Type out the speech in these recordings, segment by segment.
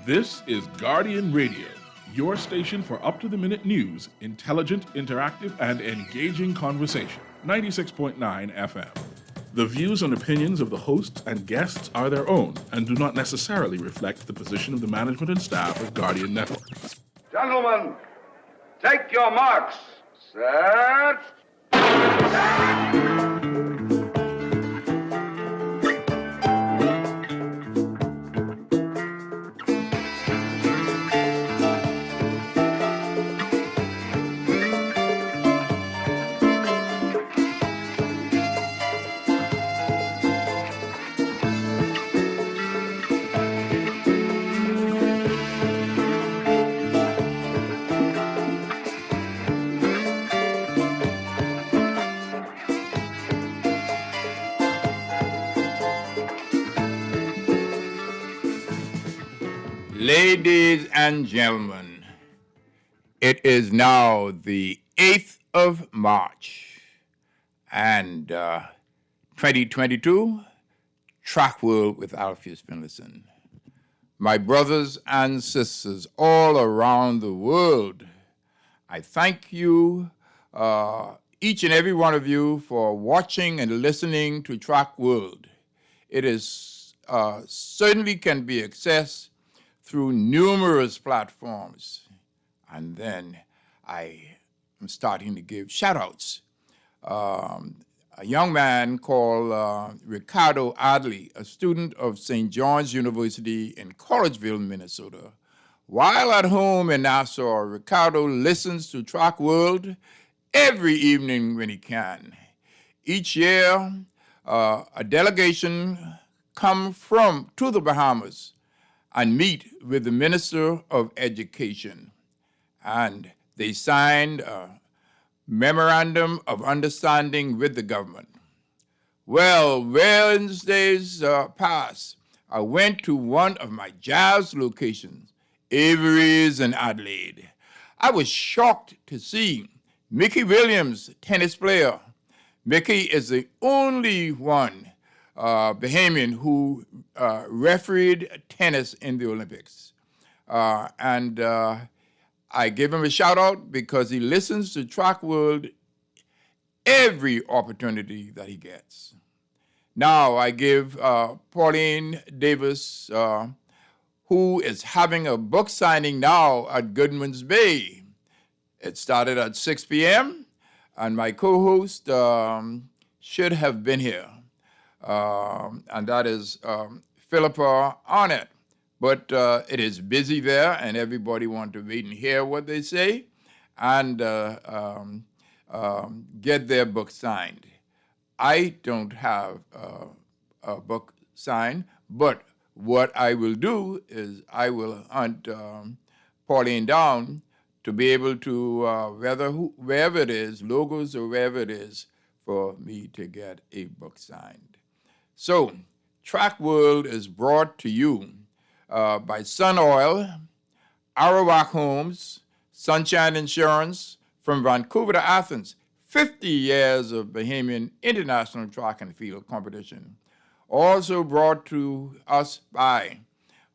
This is Guardian Radio, your station for up-to-the-minute news, intelligent, interactive, and engaging conversation. 96.9 FM. The views and opinions of the hosts and guests are their own and do not necessarily reflect the position of the management and staff of Guardian Network. Gentlemen, take your marks. Set. Ladies and gentlemen, it is now the 8th of March and 2022, Track World with Alpheus Finlayson. My brothers and sisters all around the world, I thank you, each and every one of you, for watching and listening to Track World. It is certainly can be accessed through numerous platforms. And then I am starting to give shout-outs. A young man called Ricardo Adley, a student of St. John's University in Collegeville, Minnesota. While at home in Nassau, Ricardo listens to Track World every evening when he can. Each year, a delegation come to the Bahamas and meet with the Minister of Education. And they signed a memorandum of understanding with the government. Well, Wednesdays past, I went to one of my jazz locations, Avery's in Adelaide. I was shocked to see Mickey Williams, tennis player. Mickey is the only one Bahamian who refereed tennis in the Olympics. And I give him a shout out because he listens to Track World every opportunity that he gets. Now I give Pauline Davis, who is having a book signing now at Goodman's Bay. It started at 6 p.m. and my co-host should have been here. And that is Philippa Arnett. But it is busy there, and everybody wants to wait and hear what they say and get their book signed. I don't have a book signed, but what I will do is I will hunt Pauline down to be able to, wherever it is, Logos or wherever it is, for me to get a book signed. So, Track World is brought to you by Sun Oil, Arawak Homes, Sunshine Insurance, from Vancouver to Athens, 50 years of Bahamian international track and field competition. Also brought to us by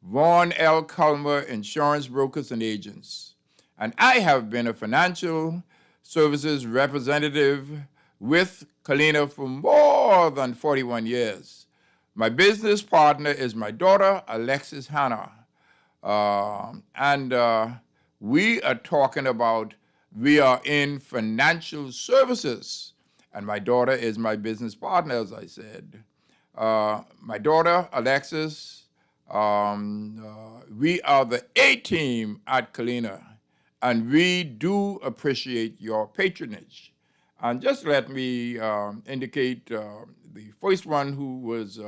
Vaughn L. Culmer Insurance Brokers and Agents. And I have been a financial services representative with Kalina for more than 41 years. My business partner is my daughter, Alexis Hanna. And we are talking about, we are in financial services. And my daughter is my business partner, as I said. My daughter, Alexis, we are the A-team at Kalina. And we do appreciate your patronage. And just let me indicate the first one who was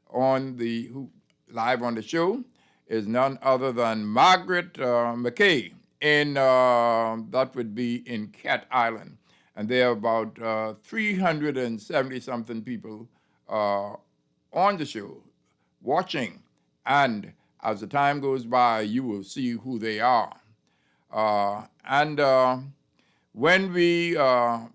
live on the show is none other than Margaret McKay. That would be in Cat Island. And there are about 370-something people on the show watching. And as the time goes by, you will see who they are. When we are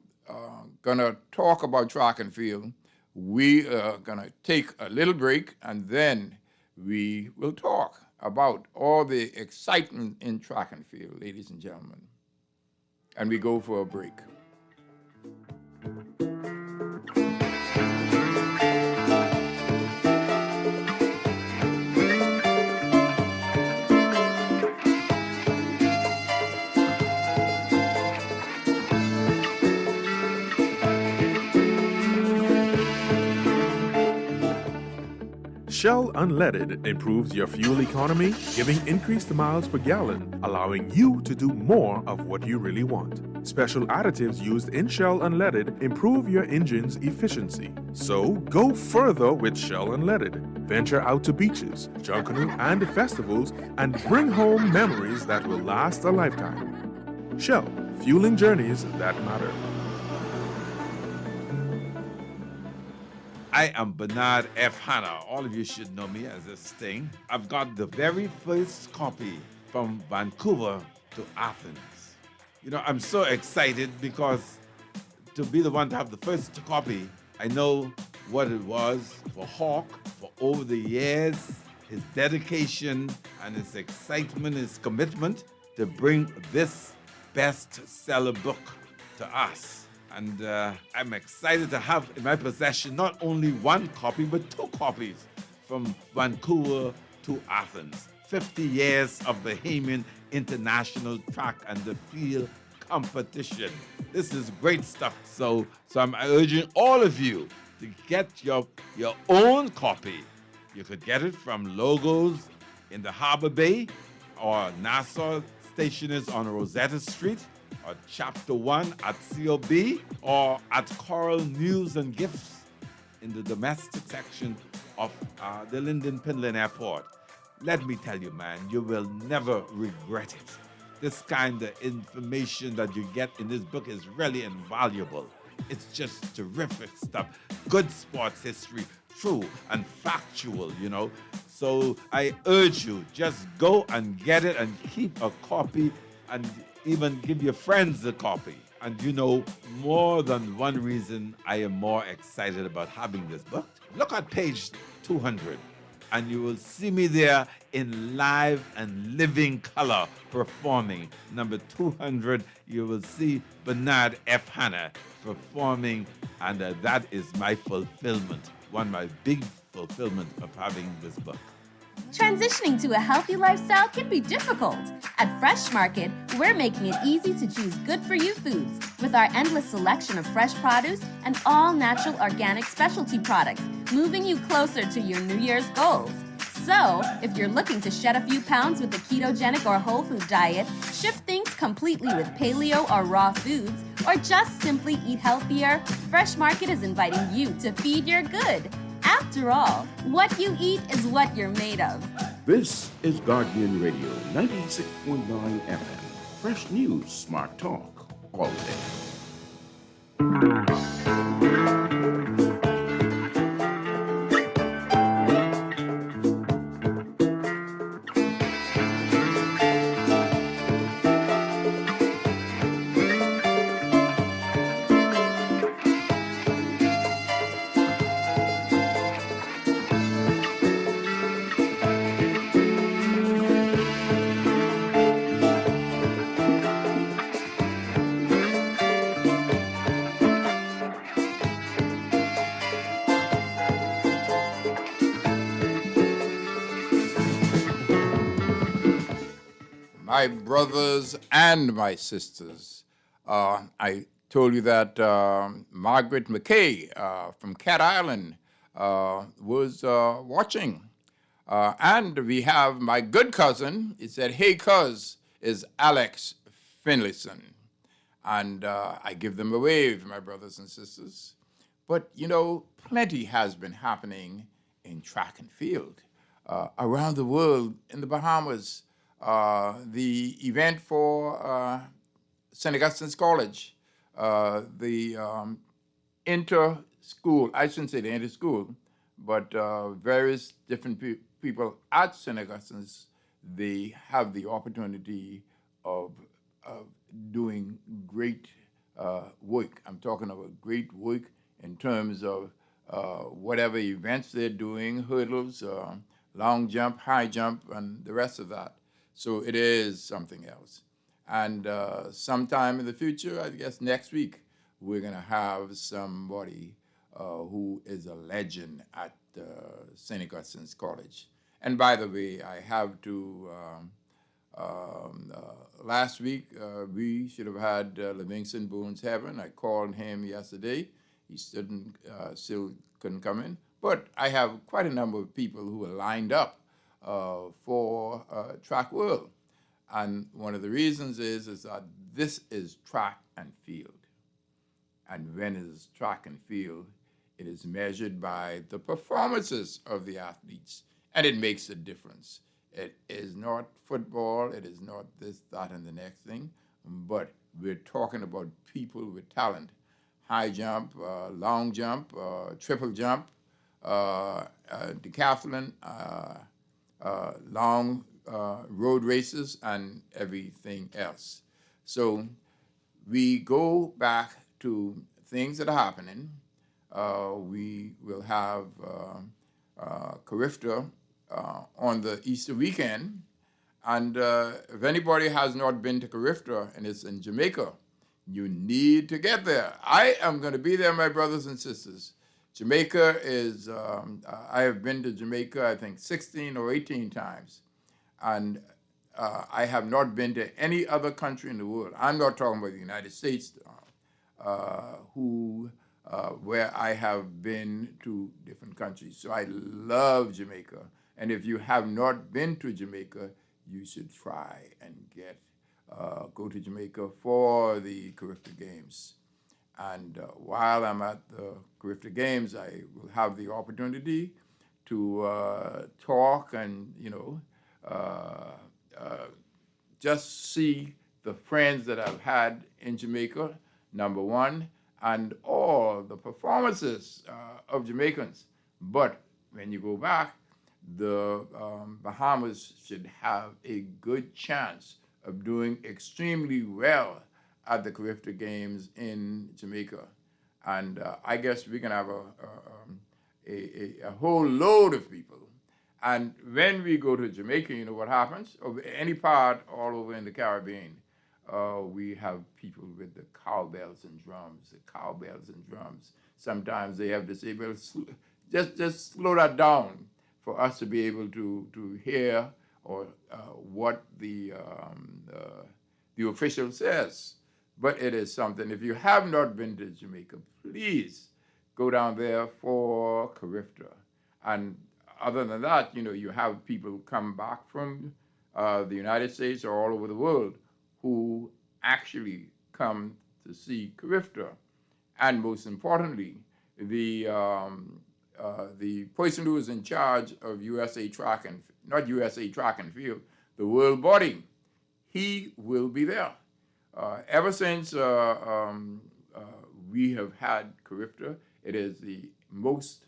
going to talk about track and field, we are going to take a little break, and then we will talk about all the excitement in track and field, ladies and gentlemen. And we go for a break. Shell Unleaded improves your fuel economy, giving increased miles per gallon, allowing you to do more of what you really want. Special additives used in Shell Unleaded improve your engine's efficiency. So go further with Shell Unleaded. Venture out to beaches, Junkanoo, and festivals and bring home memories that will last a lifetime. Shell, fueling journeys that matter. I am Bernard F. Hanna. All of you should know me as this thing. I've got the very first copy from Vancouver to Athens. You know, I'm so excited because to be the one to have the first copy, I know what it was for Hawk for over the years, his dedication and his excitement, his commitment to bring this bestseller book to us. And I'm excited to have in my possession not only one copy, but two copies from Vancouver to Athens. 50 years of Bahamian International Track and the Field Competition. This is great stuff. So I'm urging all of you to get your own copy. You could get it from Logos in the Harbor Bay or Nassau Stationers on Rosetta Street, or Chapter 1 at COB, or at Coral News and Gifts in the domestic section of the Linden Pinland Airport. Let me tell you, man, you will never regret it. This kind of information that you get in this book is really invaluable. It's just terrific stuff. Good sports history, true and factual, you know. So I urge you, just go and get it and keep a copy and even give your friends a copy. And you know, more than one reason I am more excited about having this book. Look at page 200, and you will see me there in live and living color performing. Number 200, you will see Bernard F. Hanna performing, and that is my fulfillment, one of my big fulfillment of having this book. Transitioning to a healthy lifestyle can be difficult. At Fresh Market, we're making it easy to choose good-for-you foods with our endless selection of fresh produce and all-natural organic specialty products, moving you closer to your New Year's goals. So, if you're looking to shed a few pounds with the ketogenic or whole food diet, shift things completely with paleo or raw foods, or just simply eat healthier, Fresh Market is inviting you to feed your good. After all, what you eat is what you're made of. This is Guardian Radio 96.9 FM. Fresh news, smart talk, all day. My brothers and my sisters, I told you that Margaret McKay from Cat Island was watching. And we have my good cousin, he said, "Hey, cuz," is Alex Finlayson. And I give them a wave, my brothers and sisters. But, you know, plenty has been happening in track and field around the world, in the Bahamas. The event for St. Augustine's College, the inter-school, I shouldn't say the inter-school, but various different people at St. Augustine's, they have the opportunity of doing great work. I'm talking about great work in terms of whatever events they're doing, hurdles, long jump, high jump, and the rest of that. So it is something else. And sometime in the future, I guess next week, we're going to have somebody who is a legend at St. Augustine's College. And by the way, I have to, last week, we should have had Livingston Boone's Heaven. I called him yesterday. He still couldn't come in. But I have quite a number of people who are lined up for Track World. And one of the reasons is that this is track and field. And when it is track and field, it is measured by the performances of the athletes, and it makes a difference. It is not football, it is not this, that, and the next thing, but we're talking about people with talent. High jump, long jump, triple jump, decathlon, long road races, and everything else. So we go back to things that are happening. We will have Carifta on the Easter weekend. And if anybody has not been to Carifta and it's in Jamaica, you need to get there. I am going to be there, my brothers and sisters. Jamaica is, I have been to Jamaica, I think 16 or 18 times. And I have not been to any other country in the world. I'm not talking about the United States, where I have been to different countries. So I love Jamaica. And if you have not been to Jamaica, you should try and go to Jamaica for the Carifta Games. And while I'm at the Carifta Games, I will have the opportunity to talk and, just see the friends that I've had in Jamaica, number one, and all the performances of Jamaicans. But when you go back, the Bahamas should have a good chance of doing extremely well at the Carifta Games in Jamaica. And I guess we can have a whole load of people. And when we go to Jamaica, you know what happens? Or any part all over in the Caribbean, we have people with the cowbells and drums. Sometimes they have to say, well, just slow that down for us to be able to hear or what the official says. But it is something. If you have not been to Jamaica, please go down there for Carifta. And other than that, you have people come back from the United States or all over the world who actually come to see Carifta. And most importantly, the person who is in charge of not USA Track and Field, the world body, he will be there. Ever since we have had Carifta, it is the most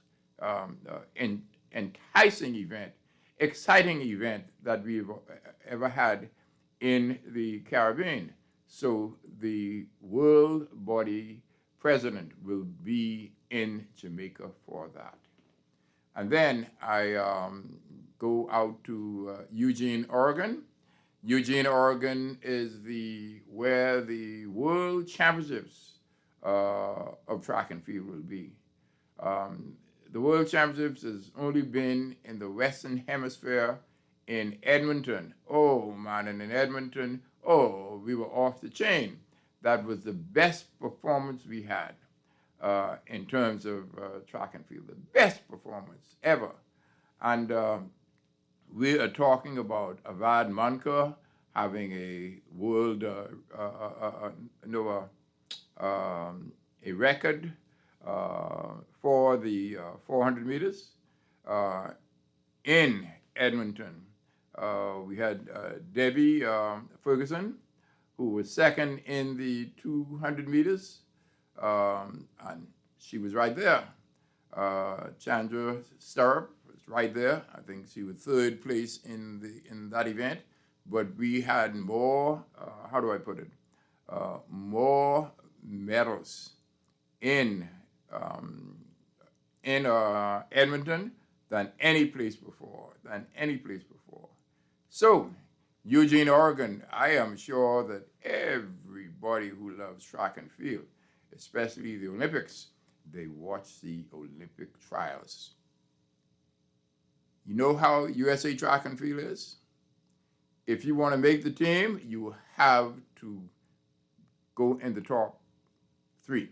enticing event, exciting event that we've ever had in the Caribbean. So the world body president will be in Jamaica for that. And then I go out to Eugene, Oregon. Eugene, Oregon is where the World Championships of track and field will be. The World Championships has only been in the Western Hemisphere in Edmonton. Oh, man, and in Edmonton, we were off the chain. That was the best performance we had in terms of track and field, the best performance ever. And we are talking about Avad Manka having a world, a record for the 400 meters in Edmonton. We had Debbie Ferguson, who was second in the 200 meters, and she was right there. Chandra Stirrup was right there. I think she was third place in that event. But we had more, more medals in Edmonton than any place before, So, Eugene, Oregon, I am sure that everybody who loves track and field, especially the Olympics, they watch the Olympic trials. You know how USA track and field is? If you want to make the team, you have to go in the top three.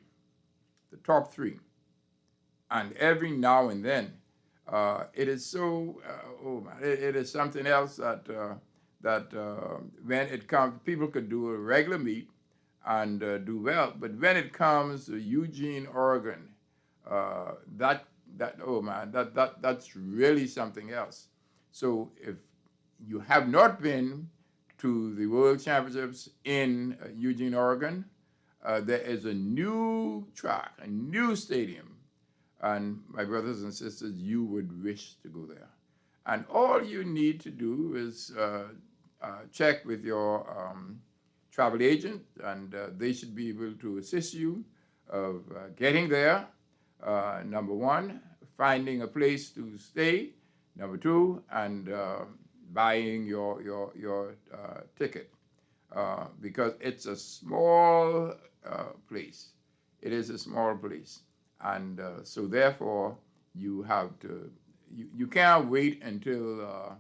And every now and then, it is so, it is something else that when it comes, people could do a regular meet and do well, but when it comes to Eugene, Oregon, that's really something else. So if you have not been to the World Championships in Eugene, Oregon, there is a new track, a new stadium, and my brothers and sisters, you would wish to go there. And all you need to do is check with your travel agent, and they should be able to assist you of getting there. Number one, finding a place to stay. Number two, and buying your ticket, because it's a small place. It is a small place, and so therefore you have to. You can't wait until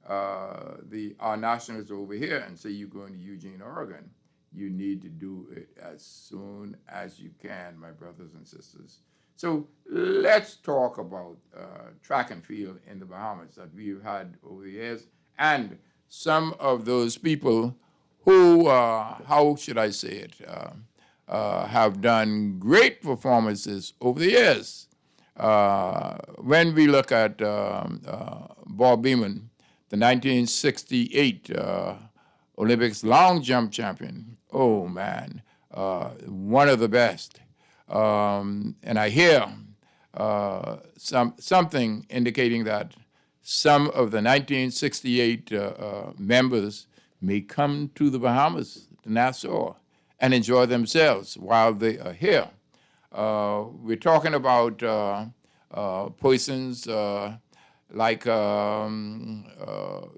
our nationals are over here and say you're going to Eugene, Oregon. You need to do it as soon as you can, my brothers and sisters. So let's talk about track and field in the Bahamas that we've had over the years, and some of those people who, how should I say it, have done great performances over the years. When we look at Bob Beamon, the 1968 Olympics long jump champion, oh man, one of the best. And I hear something indicating that some of the 1968 members may come to the Bahamas, to Nassau, and enjoy themselves while they are here. We're talking about persons like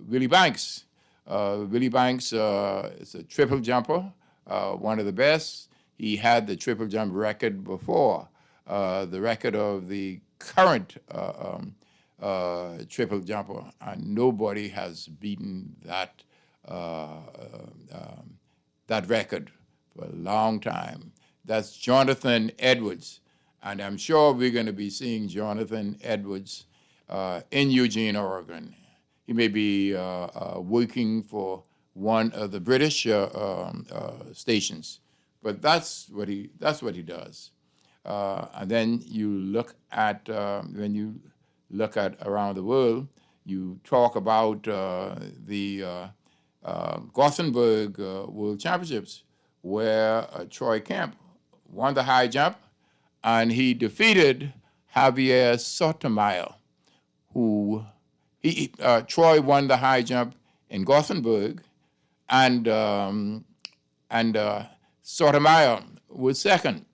Willie Banks. Willie Banks is a triple jumper, one of the best. He had the triple jump record before, the record of the current triple jumper, and nobody has beaten that that record for a long time. That's Jonathan Edwards, and I'm sure we're going to be seeing Jonathan Edwards in Eugene, Oregon. He may be working for one of the British stations, but that's what he does. And then you look at when you look at around the world, you talk about the Gothenburg World Championships, where Troy Kemp won the high jump, and he defeated Javier Sotomayor, who Troy won the high jump in Gothenburg, and Sotomayor was second.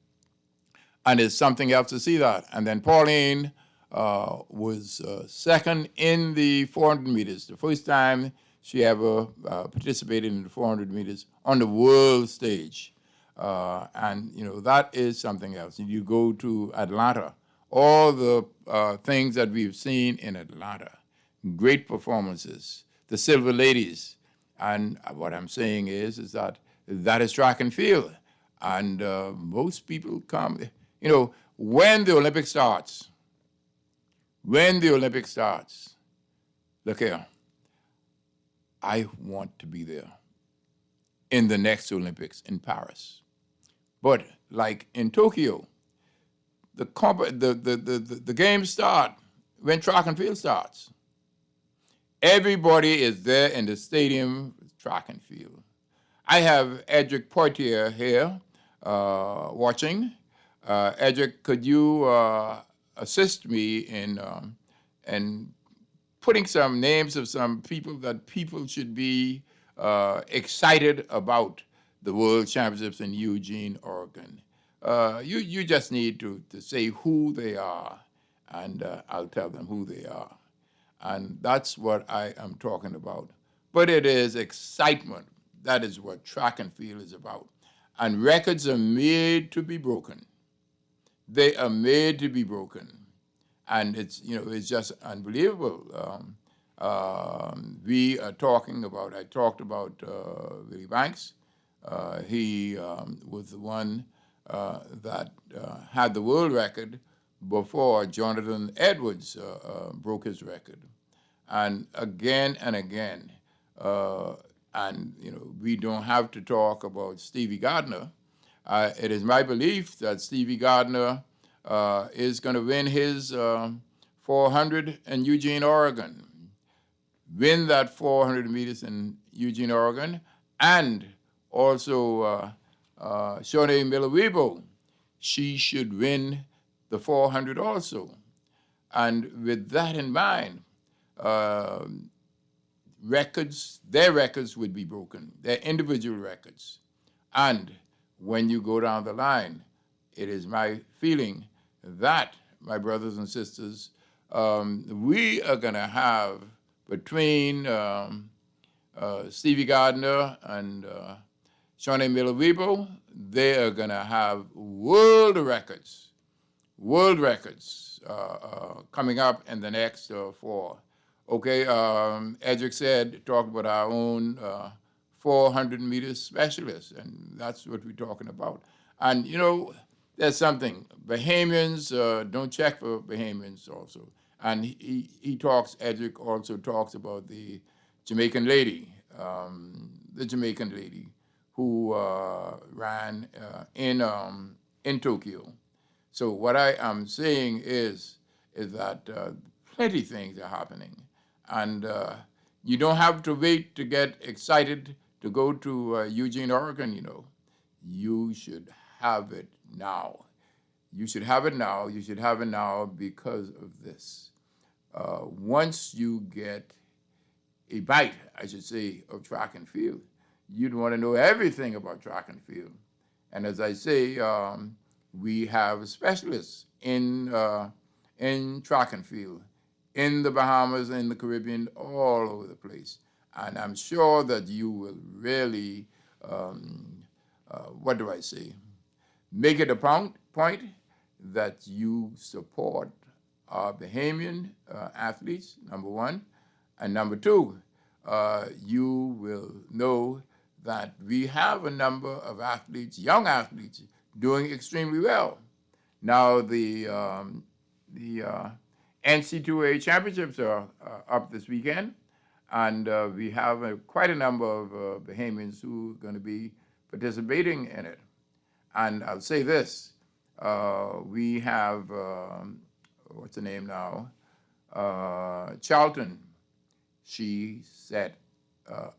And it's something else to see that. And then Pauline was second in the 400 meters, the first time she ever participated in the 400 meters on the world stage. And, you know, that is something else. You go to Atlanta, all the things that we've seen in Atlanta, great performances, the Silver Ladies. And what I'm saying is that is track and field. And most people come, you know, when the Olympics starts, look here, I want to be there in the next Olympics in Paris. But like in Tokyo, the games start when track and field starts. Everybody is there in the stadium with track and field. I have Edric Poitier here watching. Edric, could you assist me in putting some names of some people that people should be excited about the World Championships in Eugene, Oregon? You just need to say who they are and I'll tell them who they are. And that's what I am talking about. But it is excitement. That is what track and field is about. And records are made to be broken. They are made to be broken. And it's just unbelievable. We are talking about, I talked about Willie Banks. He was the one that had the world record before Jonathan Edwards broke his record. And again, we don't have to talk about Stevie Gardner. It is my belief that Stevie Gardner is going to win his 400 in Eugene, Oregon. Win that 400 meters in Eugene, Oregon, and also Shawnee Miller-Weibo, she should win the 400 also. And with that in mind, their records would be broken, their individual records. And when you go down the line, it is my feeling that, my brothers and sisters, we are going to have between Stevie Gardner and Shawnee Miller-Weibo, they are going to have world records coming up in the next 4. Okay, Edric talked about our own 400 meters specialist, and that's what we're talking about. And, there's something. Bahamians, don't check for Bahamians also. And Edric also talks about the Jamaican lady who ran in Tokyo. So what I am saying is that plenty of things are happening. And you don't have to wait to get excited to go to Eugene, Oregon, You should have it now. You should have it now. You should have it now because of this. Once you get a bite, I should say, of track and field, you'd want to know everything about track and field. And as I say, we have specialists in track and field, in the Bahamas, in the Caribbean, all over the place. And I'm sure that you will really, make it a point that you support our Bahamian athletes, number one. And number two, you will know that we have a number of athletes, young athletes, doing extremely well. Now the NC2A championships are up this weekend, and we have quite a number of Bahamians who are going to be participating in it. And I'll say this, we have, what's her name now? Charlton. She set a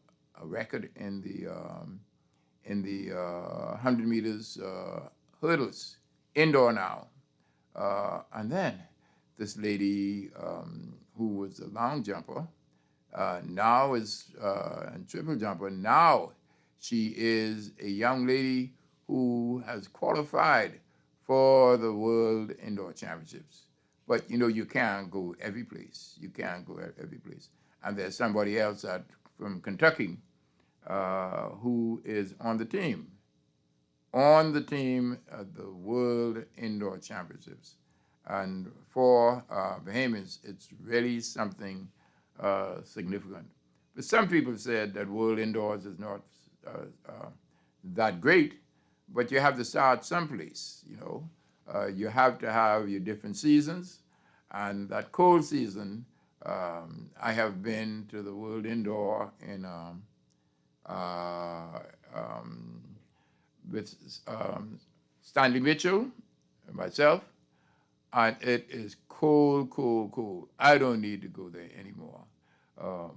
record in the 100 meters hurdles, indoor now. And then this lady who was a long jumper, now is a triple jumper. Now she is a young lady who has qualified for the World Indoor Championships. But you can't go every place. You can't go every place. And there's somebody else from Kentucky who is on the team at the World Indoor Championships. And for Bahamians, it's really something significant. But some people said that World Indoors is not that great, but you have to start someplace, You have to have your different seasons, and that cold season, I have been to the World Indoor in with Stanley Mitchell and myself, and it is cold. I don't need to go there anymore.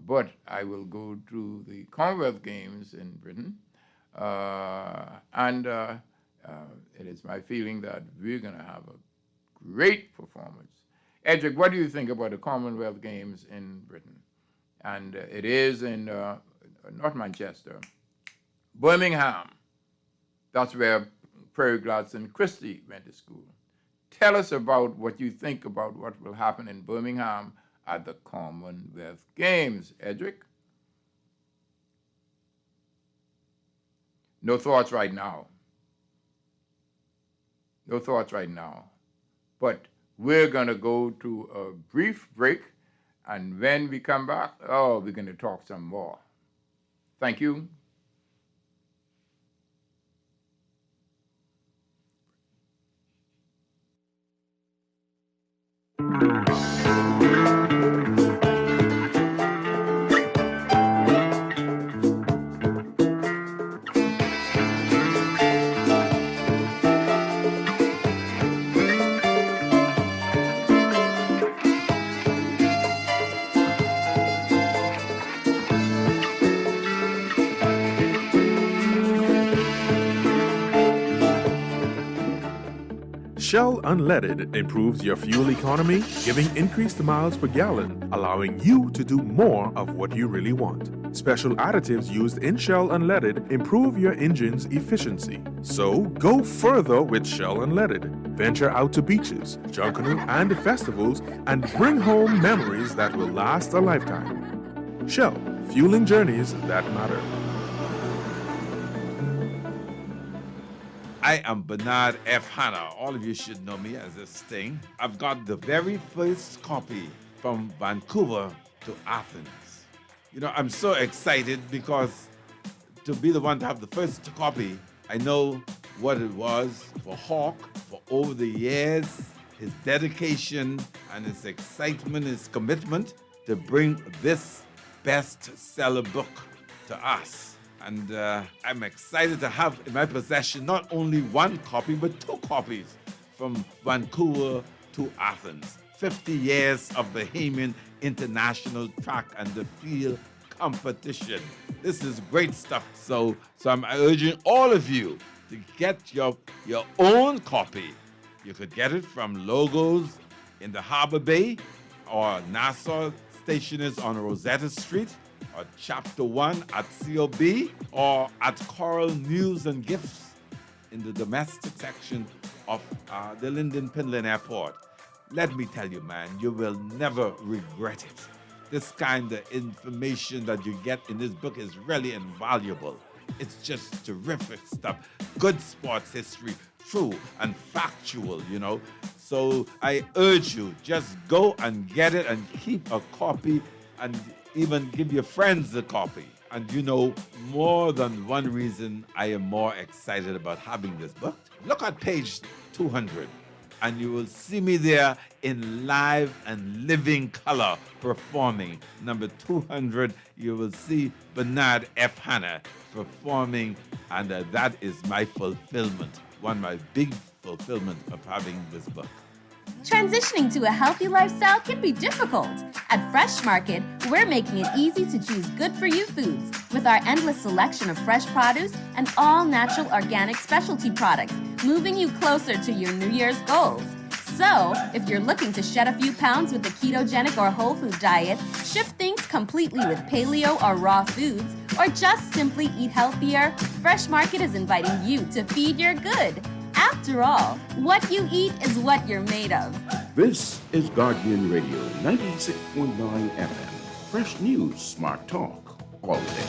But I will go to the Commonwealth Games in Britain, and it is my feeling that we're going to have a great performance. Edric, what do you think about the Commonwealth Games in Britain? And it is in, not Manchester, Birmingham. That's where Prairie Gladstone Christie went to school. tell us about what you think about what will happen in Birmingham at the Commonwealth Games. Edric? No thoughts right now. No thoughts right now. But we're going to go to a brief break, and when we come back, we're going to talk some more. Thank you. Shell Unleaded improves your fuel economy, giving increased miles per gallon, allowing you to do more of what you really want. Special additives used in Shell Unleaded improve your engine's efficiency. So go further with Shell Unleaded. Venture out to beaches, Junkanoo, and festivals and bring home memories that will last a lifetime. Shell, fueling journeys that matter. I am Bernard F. Hanna. All of you should know me as this thing. I've got the very first copy from Vancouver to Athens. You know, I'm so excited because to be the one to have the first copy, I know what it was for Hawk for over the years, his dedication and his excitement, his commitment to bring this bestseller book to us. And I'm excited to have in my possession not only one copy, but two copies from Vancouver to Athens. 50 years of Bahamian International Track and the Field Competition. This is great stuff. So I'm urging all of you to get your own copy. You could get it from Logos in the Harbor Bay or Nassau Stationers on Rosetta Street, or Chapter 1 at COB, or at Coral News and Gifts in the domestic section of the Linden Pinland Airport. Let me tell you, man, you will never regret it. This kind of information that you get in this book is really invaluable. It's just terrific stuff. Good sports history, true and factual, you know. So I urge you, just go and get it and keep a copy and even give your friends a copy. And you know, more than one reason I am more excited about having this book. Look at page 200, and you will see me there in live and living color performing. Number 200, you will see Bernard F. Hanna performing, and that is my fulfillment, one of my big fulfillment of having this book. Transitioning to a healthy lifestyle can be difficult. At Fresh Market, we're making it easy to choose good-for-you foods with our endless selection of fresh produce and all-natural organic specialty products, moving you closer to your New Year's goals. So, if you're looking to shed a few pounds with the ketogenic or whole food diet, shift things completely with paleo or raw foods, or just simply eat healthier, Fresh Market is inviting you to feed your good. After all, what you eat is what you're made of. This is Guardian Radio 96.9 FM. Fresh news, smart talk, all day.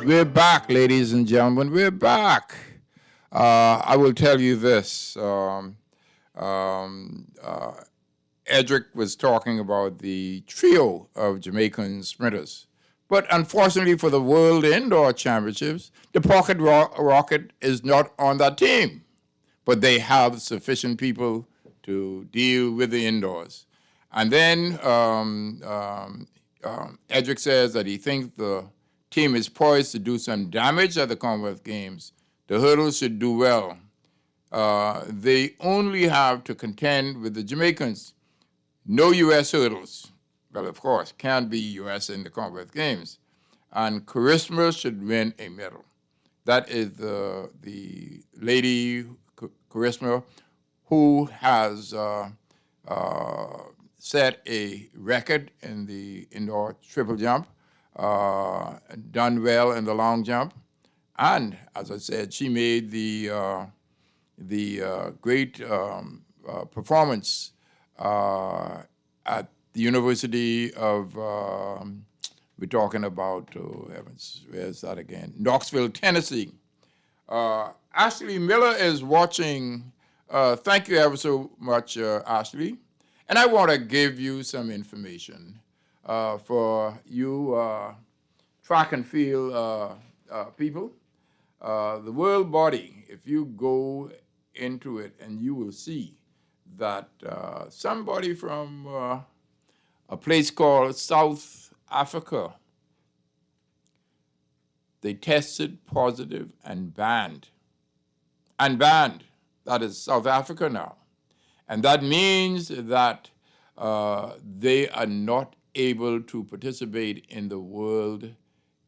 We're back, ladies and gentlemen. We're back. I will tell you this. Edric was talking about the trio of Jamaican sprinters. But unfortunately for the World Indoor Championships, the Pocket Rocket is not on that team. But they have sufficient people to deal with the indoors. And then Edric says that he thinks the team is poised to do some damage at the Commonwealth Games. The hurdles should do well. They only have to contend with the Jamaicans. No U.S. hurdles. Well, of course, can't be U.S. in the Commonwealth Games. And Charisma should win a medal. That is the lady, Charisma, who has set a record in the indoor triple jump, done well in the long jump, And as I said, she made the great performance at the University of, we're talking about, oh heavens, where's that again? Knoxville, Tennessee. Ashley Miller is watching. Thank you ever so much, Ashley. And I want to give you some information for you track and field people. The world body, if you go into it, and you will see that somebody from a place called South Africa, they tested positive and banned. And banned. That is South Africa now. And that means that they are not able to participate in the World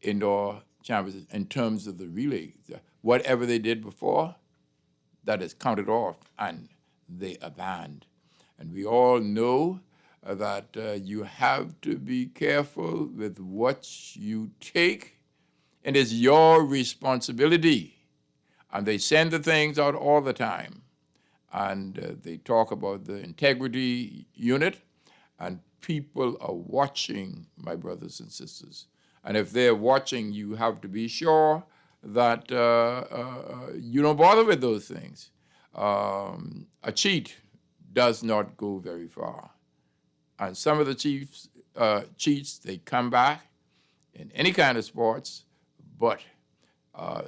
Indoor Championships in terms of the relay. Whatever they did before, that is counted off, and they are banned. And we all know that you have to be careful with what you take, and it's your responsibility. And they send the things out all the time. And they talk about the integrity unit, and people are watching, my brothers and sisters. And if they're watching, you have to be sure that you don't bother with those things. A cheat does not go very far. And some of the cheats, they come back in any kind of sports, but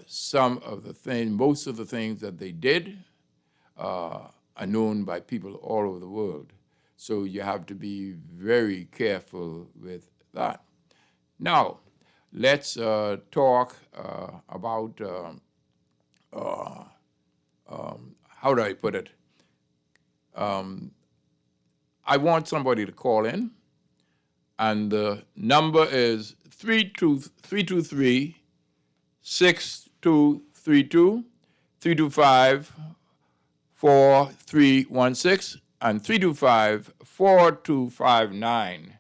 some of the things, most of the things that they did are known by people all over the world. So you have to be very careful with that. Now, let's talk about, how do I put it? I want somebody to call in, and the number is 323-6232, 325-4316, and 325-4259.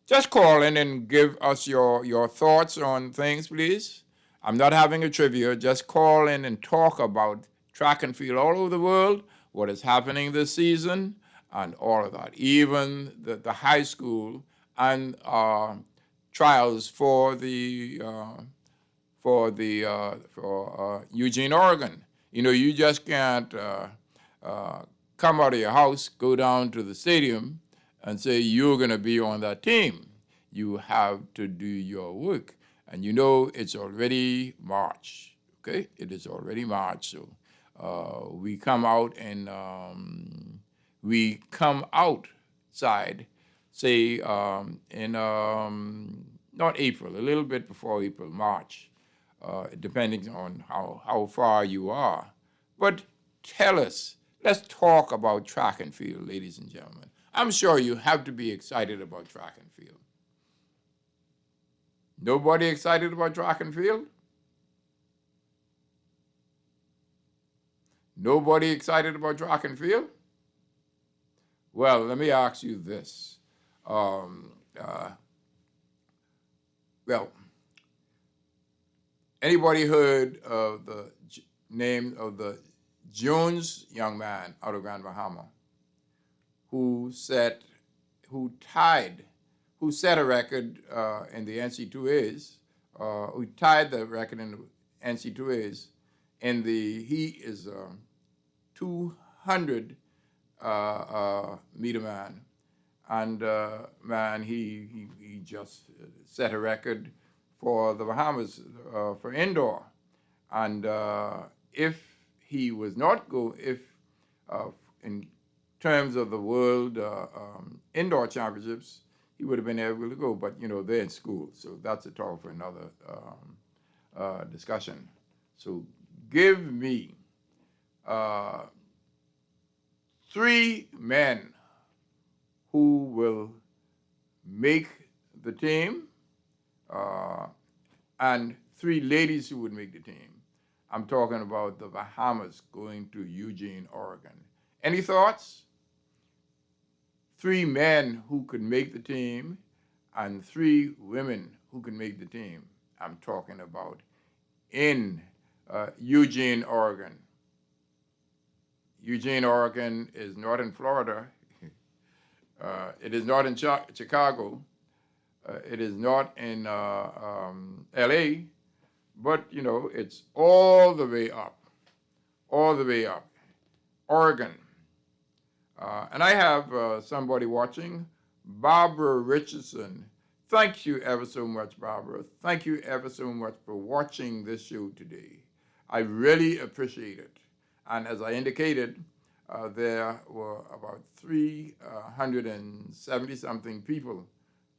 Just call in and give us your thoughts on things, please. I'm not having a trivia. Just call in and talk about track and field all over the world, what is happening this season, and all of that. Even the high school and trials for Eugene, Oregon. You know, you just can't come out of your house, go down to the stadium, and say you're going to be on that team. You have to do your work. And you know it's already March, okay? It is already March. So we come out and we come outside, say in not April, a little bit before April, March, depending on how far you are. But tell us, let's talk about track and field, ladies and gentlemen. I'm sure you have to be excited about track and field. Nobody excited about track and field? Nobody excited about track and field? Well, let me ask you this. Well, anybody heard of the name of the Jones young man out of Grand Bahama who set a record in the NC2As, who tied the record in the NC2As he is 200 meter man. And man, he just set a record for the Bahamas for indoor. And if he was not in terms of the world indoor championships, he would have been able to go. But you know, they're in school, so that's a talk for another discussion. So give me 3 men who will make the team, and 3 ladies who would make the team. I'm talking about the Bahamas going to Eugene, Oregon. Any thoughts? 3 men who could make the team and 3 women who could make the team. I'm talking about in Eugene, Oregon. Eugene, Oregon is not in Florida. It is not in Chicago. It is not in LA, but you know, it's all the way up, Oregon. And I have somebody watching, Barbara Richardson. Thank you ever so much, Barbara. Thank you ever so much for watching this show today. I really appreciate it. And as I indicated, there were about 370-something people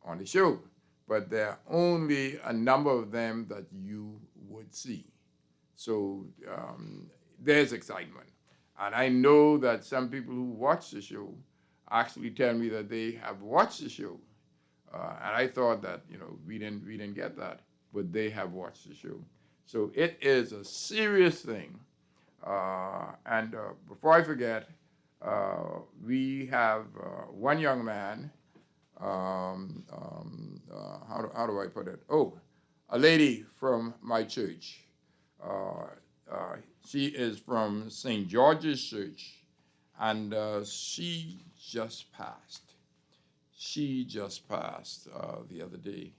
on the show, but there are only a number of them that you would see. So there's excitement. And I know that some people who watch the show actually tell me that they have watched the show. And I thought that, you know, we didn't get that, but they have watched the show. So it is a serious thing. And before I forget, we have one young man, how do I put it? Oh, a lady from my church. She is from St. George's Church, and she just passed. She just passed the other day,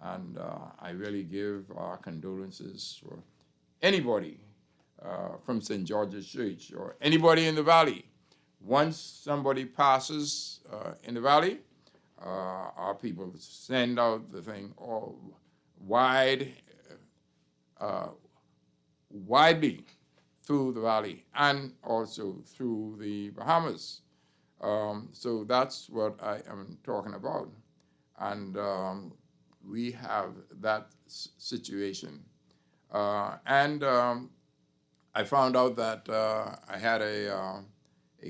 and I really give our condolences for anybody from St. George's Church or anybody in the valley. Once somebody passes in the valley, our people send out the thing all widely through the valley and also through the Bahamas. So that's what I am talking about. And we have that situation. And I found out that I had a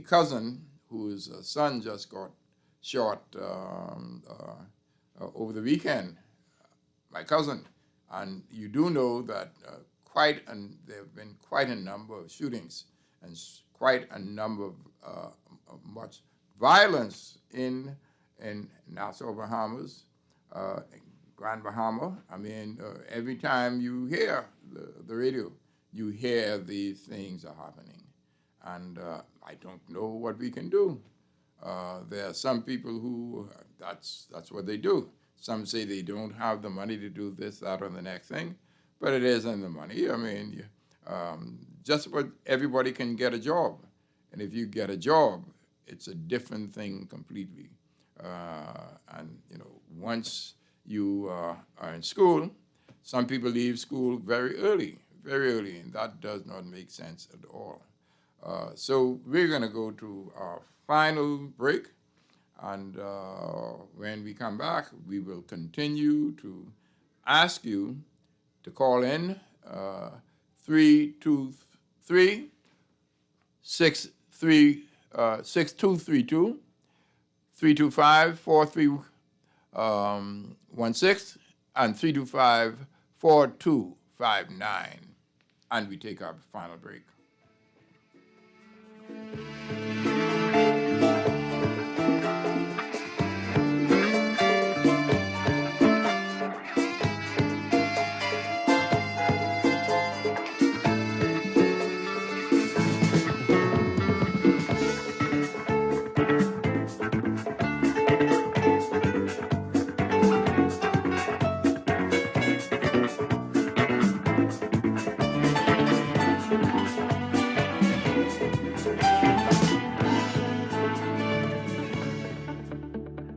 cousin whose son just got shot over the weekend, my cousin. And you do know that there have been quite a number of shootings and quite a number of much violence in Nassau, Bahamas, Grand Bahama. I mean, every time you hear the radio, you hear these things are happening. And I don't know what we can do. There are some people who, that's what they do. Some say they don't have the money to do this, that, or the next thing, but it isn't the money. I mean, just about everybody can get a job. And if you get a job, it's a different thing completely. And, you know, once you are in school, some people leave school very early, and that does not make sense at all. So we're going to go to our final break, and when we come back, we will continue to ask you to call in 323-6232, 325-4316, and 325-4259. And we take our final break.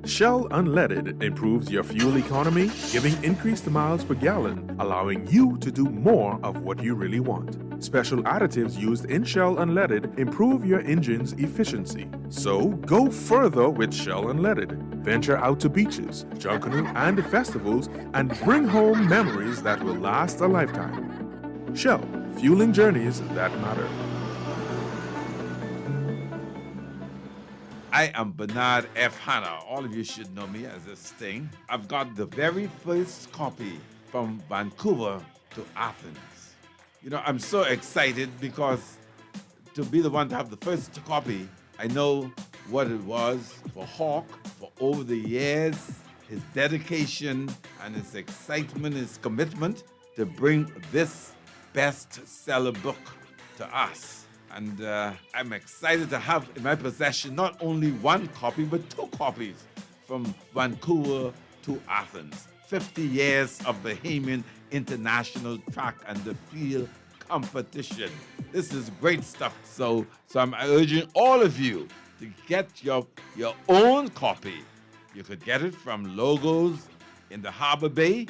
Shell Unleaded improves your fuel economy, giving increased miles per gallon, allowing you to do more of what you really want. Special additives used in Shell Unleaded improve your engine's efficiency. So go further with Shell Unleaded. Venture out to beaches, Junkanoo, and festivals and bring home memories that will last a lifetime. Shell, fueling journeys that matter. I am Bernard F. Hanna. All of you should know me as this thing. I've got the very first copy from Vancouver to Athens. You know, I'm so excited because to be the one to have the first copy, I know what it was for Hawk for over the years, his dedication and his excitement, his commitment to bring this bestseller book to us. And I'm excited to have in my possession not only one copy, but 2 copies from Vancouver to Athens. 50 years of Bahamian International Track and the Field Competition. This is great stuff. So I'm urging all of you to get your own copy. You could get it from Logos in the Harbor Bay,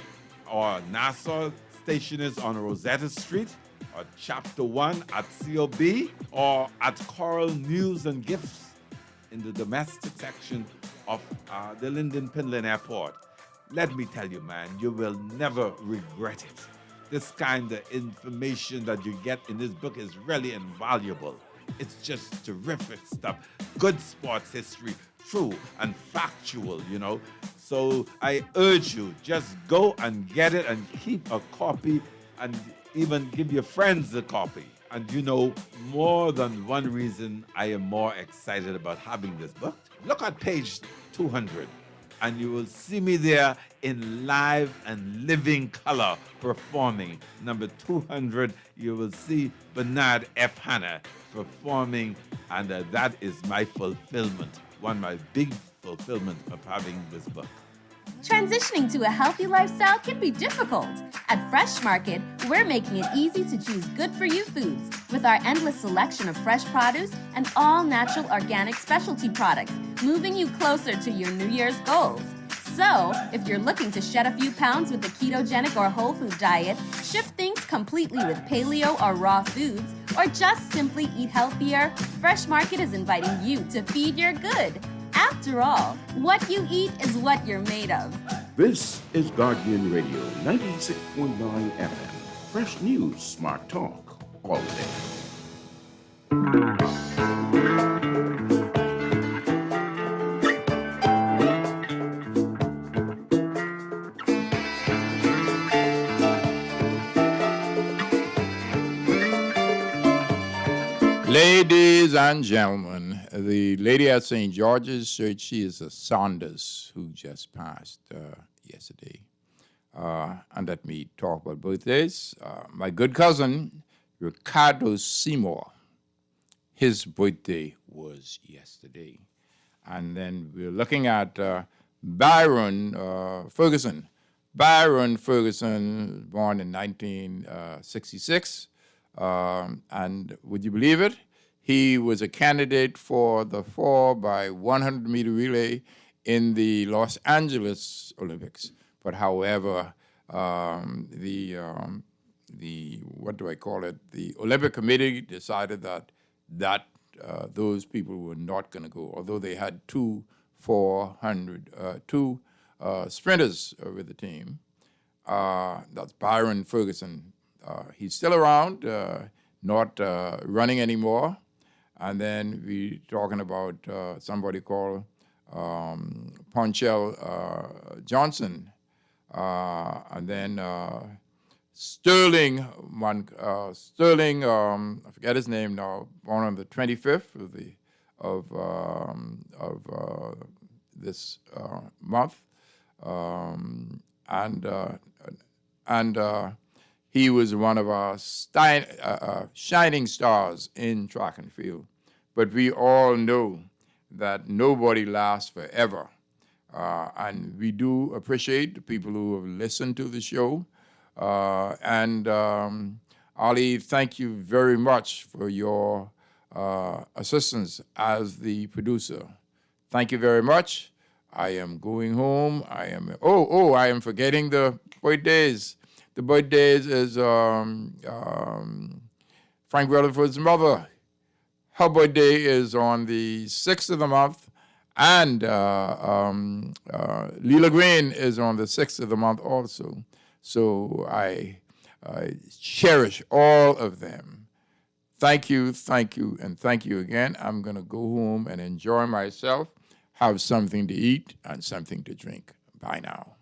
or Nassau Stationers on Rosetta Street, or Chapter 1 at COB, or at Coral News and Gifts in the domestic section of the Linden Pinland Airport. Let me tell you, man, you will never regret it. This kind of information that you get in this book is really invaluable. It's just terrific stuff. Good sports history, true and factual, you know. So I urge you, just go and get it and keep a copy and even give your friends a copy. And you know, more than one reason I am more excited about having this book. Look at page 200 and you will see me there in live and living color performing. Number 200, you will see Bernard F. Hanna performing, and that is my fulfillment, one of my big fulfillment of having this book. Transitioning to a healthy lifestyle can be difficult. At Fresh Market, we're making it easy to choose good-for-you foods with our endless selection of fresh produce and all-natural organic specialty products, moving you closer to your New Year's goals. So, if you're looking to shed a few pounds with the ketogenic or whole food diet, shift things completely with paleo or raw foods, or just simply eat healthier, Fresh Market is inviting you to feed your good. After all, what you eat is what you're made of. This is Guardian Radio 96.9 FM. Fresh news, smart talk, all day. Ladies and gentlemen, the lady at St. George's Church, she is a Saunders who just passed yesterday. And let me talk about birthdays. My good cousin, Ricardo Seymour, his birthday was yesterday. And then we're looking at Byron Ferguson. Byron Ferguson, born in 1966. And would you believe it? He was a candidate for the 4x100 meter relay in the Los Angeles Olympics. But however, the Olympic Committee decided that those people were not going to go, although they had two sprinters with the team. That's Byron Ferguson. He's still around, not running anymore. And then we're talking about somebody called Ponchel Johnson. And then Sterling, I forget his name now, born on the 25th of this month. And he was one of our shining stars in track and field. But we all know that nobody lasts forever. And we do appreciate the people who have listened to the show. Ali, thank you very much for your assistance as the producer. Thank you very much. I am going home. I am forgetting the birthdays. The birthdays is Frank Rutherford's mother. Her birthday is on the 6th of the month, and Leela Green is on the 6th of the month also. So I cherish all of them. Thank you, and thank you again. I'm going to go home and enjoy myself, have something to eat and something to drink. Bye now.